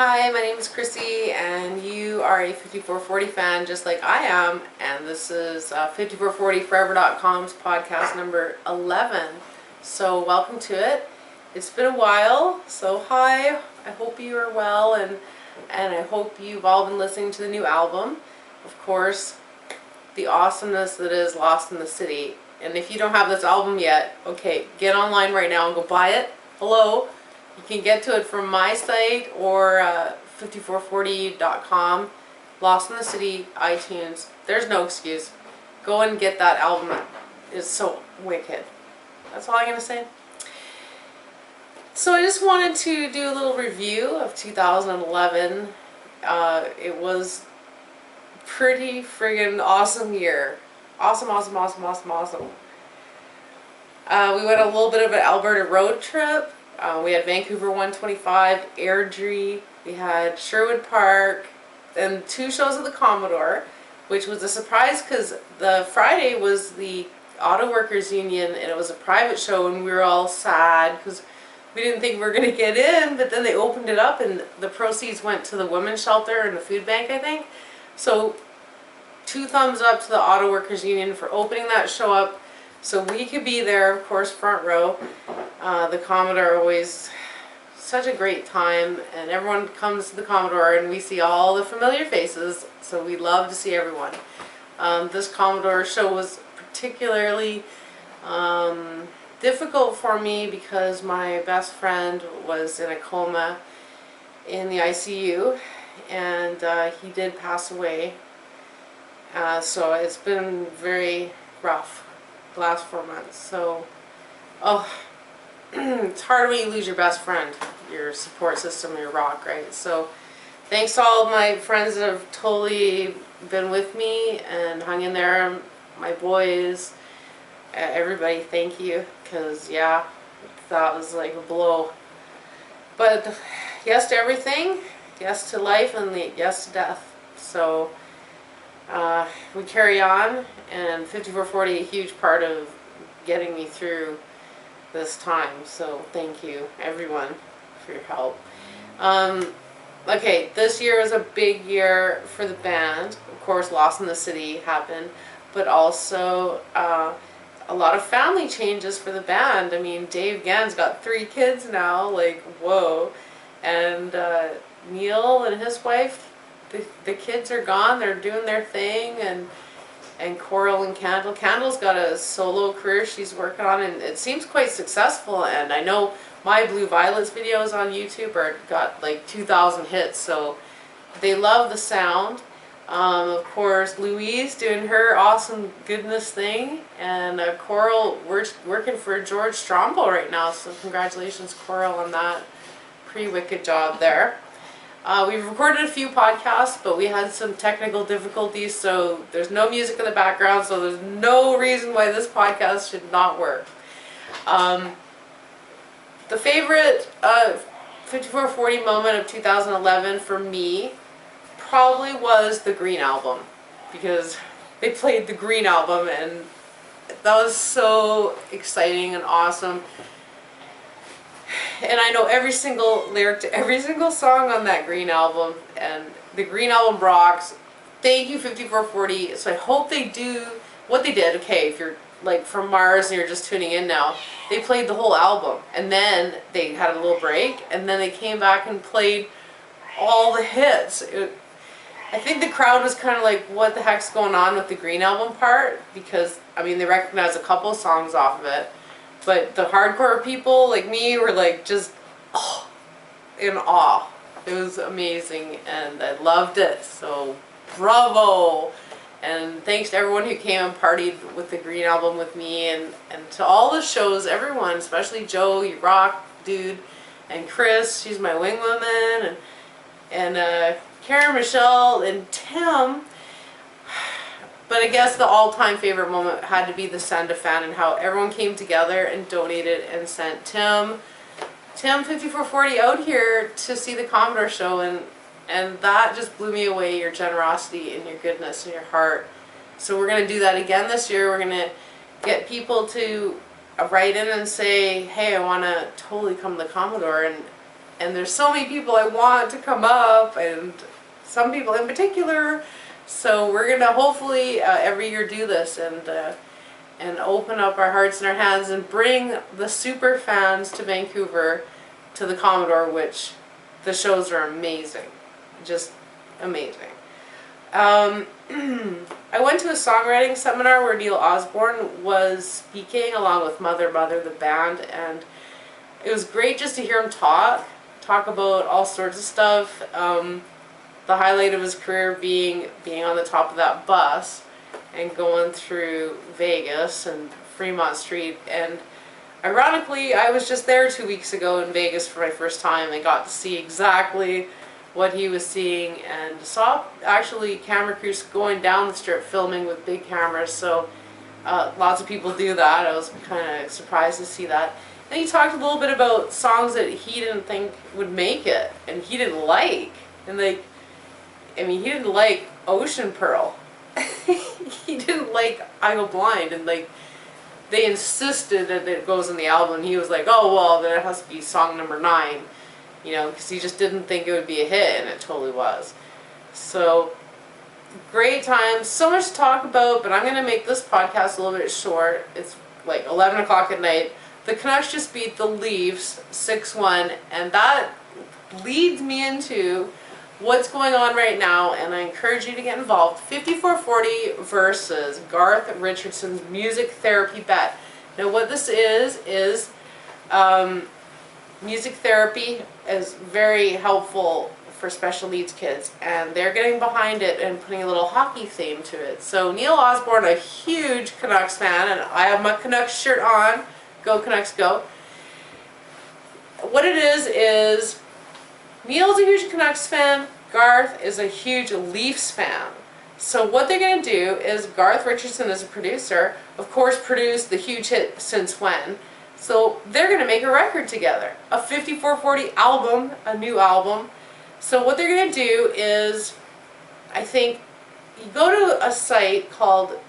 Hi, my name is Chrissy, and you are a 5440 fan just like I am, and this is 5440forever.com's podcast number 11. So welcome to it. It's been a while, so hi, I hope you are well, and I hope you've all been listening to the new album. Of course, the awesomeness that is Lost in the City. And if you don't have this album yet, okay, get online right now and go buy it. Hello. You can get to it from my site or 5440.com, Lost in the City, iTunes. There's no excuse. Go and get that album. It's so wicked. That's all I'm going to say. So I just wanted to do a little review of 2011. It was pretty friggin' awesome year. Awesome. We went a little bit of an Alberta road trip. We had Vancouver 125, Airdrie, we had Sherwood Park, and 2 shows of the Commodore, which was a surprise because the Friday was the Auto Workers Union and it was a private show, and we were all sad because we didn't think we were going to get in, but then they opened it up and the proceeds went to the women's shelter and the food bank, I think. So 2 thumbs up to the Auto Workers Union for opening that show up so we could be there, of course, front row. The Commodore always such a great time, and everyone comes to the Commodore and we see all the familiar faces, so we love to see everyone. This Commodore show was particularly difficult for me because my best friend was in a coma in the ICU, and he did pass away. So it's been very rough the last 4 months. So, it's hard when you lose your best friend, your support system, your rock, right? So thanks to all of my friends that have totally been with me and hung in there, my boys, everybody, thank you, because yeah, that was like a blow. But yes to everything, yes to life, and yes to death. So we carry on, and 5440 a huge part of getting me through this time, so thank you everyone for your help. Okay, this year was a big year for the band. Of course, Lost in the City happened, but also a lot of family changes for the band. I mean, Dave Gann's got 3 kids now, like whoa, and Neil and his wife, the kids are gone, they're doing their thing, and Coral and Candle's got a solo career she's working on, and it seems quite successful. And I know my Blue Violets videos on YouTube got like 2,000 hits, so they love the sound. Of course, Louise doing her awesome goodness thing, and Coral working for George Strombo right now, so congratulations, Coral, on that pretty wicked job there. We've recorded a few podcasts, but we had some technical difficulties, so there's no music in the background, so there's no reason why this podcast should not work. The favorite 5440 moment of 2011 for me probably was the Green album, because they played the Green album and that was so exciting and awesome. And I know every single lyric to every single song on that Green album, and the Green album rocks. Thank you 5440. So I hope they do what they did. Okay, if you're like from Mars and you're just tuning in now, they played the whole album and then they had a little break and then they came back and played all the hits. I think the crowd was kind of like, what the heck's going on with the Green album part, because I mean they recognized a couple songs off of it. But the hardcore people like me were like just in awe. It was amazing and I loved it. So bravo! And thanks to everyone who came and partied with the Green album with me, and to all the shows, everyone, especially Joe, you rock, dude, and Chris, she's my wing woman, and Karen, Michelle, and Tim. But I guess the all-time favorite moment had to be the Send a Fan, and how everyone came together and donated and sent Tim 5440 out here to see the Commodore show, and that just blew me away, your generosity and your goodness and your heart. So we're going to do that again this year. We're going to get people to write in and say, hey, I want to totally come to the Commodore, and there's so many people I want to come up, and some people in particular. So we're gonna hopefully every year do this and open up our hearts and our hands and bring the super fans to Vancouver, to the Commodore, which the shows are amazing, just amazing. I went to a songwriting seminar where Neil Osborne was speaking along with Mother the band, and it was great just to hear him talk about all sorts of stuff. The highlight of his career being on the top of that bus and going through Vegas and Fremont Street. And ironically, I was just there 2 weeks ago in Vegas for my first time and got to see exactly what he was seeing, and saw actually camera crews going down the strip filming with big cameras. So lots of people do that. I was kind of surprised to see that. And he talked a little bit about songs that he didn't think would make it and he didn't like. And like, I mean, he didn't like Ocean Pearl. He didn't like I Go Blind, and like they insisted that it goes in the album. He was like, oh well, then it has to be song number 9, you know, because he just didn't think it would be a hit, and it totally was. So great time, so much to talk about, but I'm going to make this podcast a little bit short. It's like 11 o'clock at night. The Canucks just beat the Leafs 6-1, and that leads me into what's going on right now, and I encourage you to get involved. 5440 versus Garth Richardson's music therapy bet. Now what this is music therapy is very helpful for special needs kids, and they're getting behind it and putting a little hockey theme to it. So Neil Osborne, a huge Canucks fan, and I have my Canucks shirt on. Go Canucks go. What it is Neil's a huge Canucks fan, Garth is a huge Leafs fan. So what they're going to do is, Garth Richardson is a producer, of course produced the huge hit Since When. So they're going to make a record together, a 5440 album, a new album. So what they're going to do is, I think, you go to a site called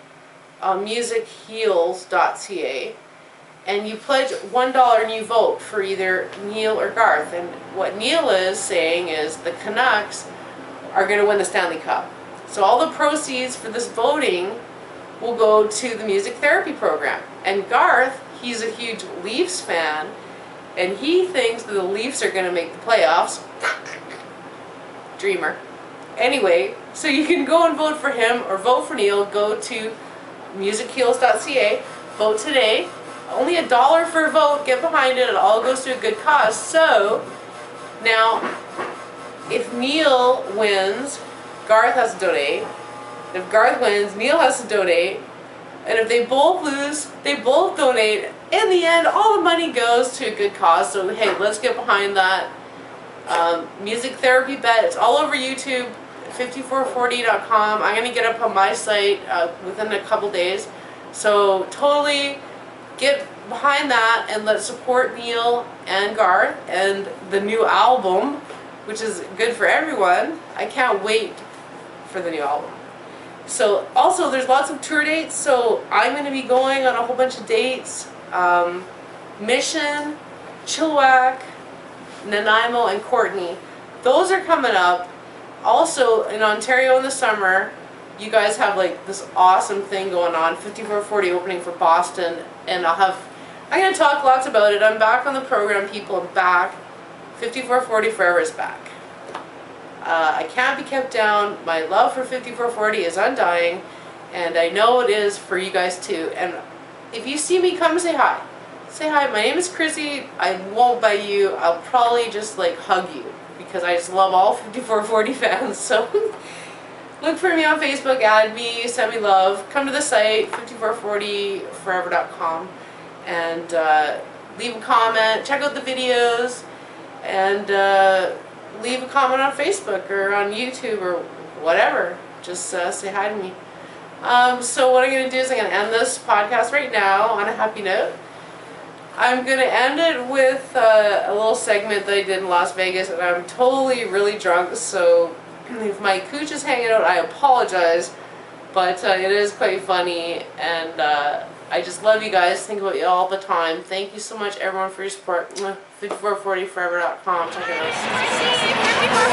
musicheals.ca, and you pledge $1 and you vote for either Neil or Garth. And what Neil is saying is the Canucks are going to win the Stanley Cup. So all the proceeds for this voting will go to the music therapy program. And Garth, he's a huge Leafs fan, and he thinks that the Leafs are going to make the playoffs. Dreamer. Anyway, so you can go and vote for him or vote for Neil. Go to musicheals.ca, vote today. Only $1 for a vote, get behind it, it all goes to a good cause. So, now, if Neil wins, Garth has to donate. If Garth wins, Neil has to donate. And if they both lose, they both donate. In the end, all the money goes to a good cause. So, hey, let's get behind that. Music therapy bet, it's all over YouTube, 5440.com. I'm going to get up on my site within a couple days. So, totally get behind that and let's support Neil and Garth and the new album, which is good for everyone. I can't wait for the new album. So also there's lots of tour dates, so I'm going to be going on a whole bunch of dates. Mission, Chilliwack, Nanaimo, and Courtenay. Those are coming up. Also in Ontario in the summer, you guys have like this awesome thing going on, 5440 opening for Boston, and I'm going to talk lots about it. I'm back on the program, people. I'm back. 5440 forever is back. I can't be kept down. My love for 5440 is undying, and I know it is for you guys too. And if you see me, come say hi. Say hi. My name is Chrissy. I won't bite you. I'll probably just like hug you because I just love all 5440 fans. So look for me on Facebook, add me, send me love. Come to the site, 5440forever.com, and leave a comment. Check out the videos, and leave a comment on Facebook or on YouTube or whatever. Just say hi to me. So what I'm going to do is I'm going to end this podcast right now on a happy note. I'm going to end it with a little segment that I did in Las Vegas, and I'm totally really drunk, so if my cooch is hanging out, I apologize, but it is quite funny, and I just love you guys, think about you all the time. Thank you so much everyone for your support. 5440forever.com. Check it out.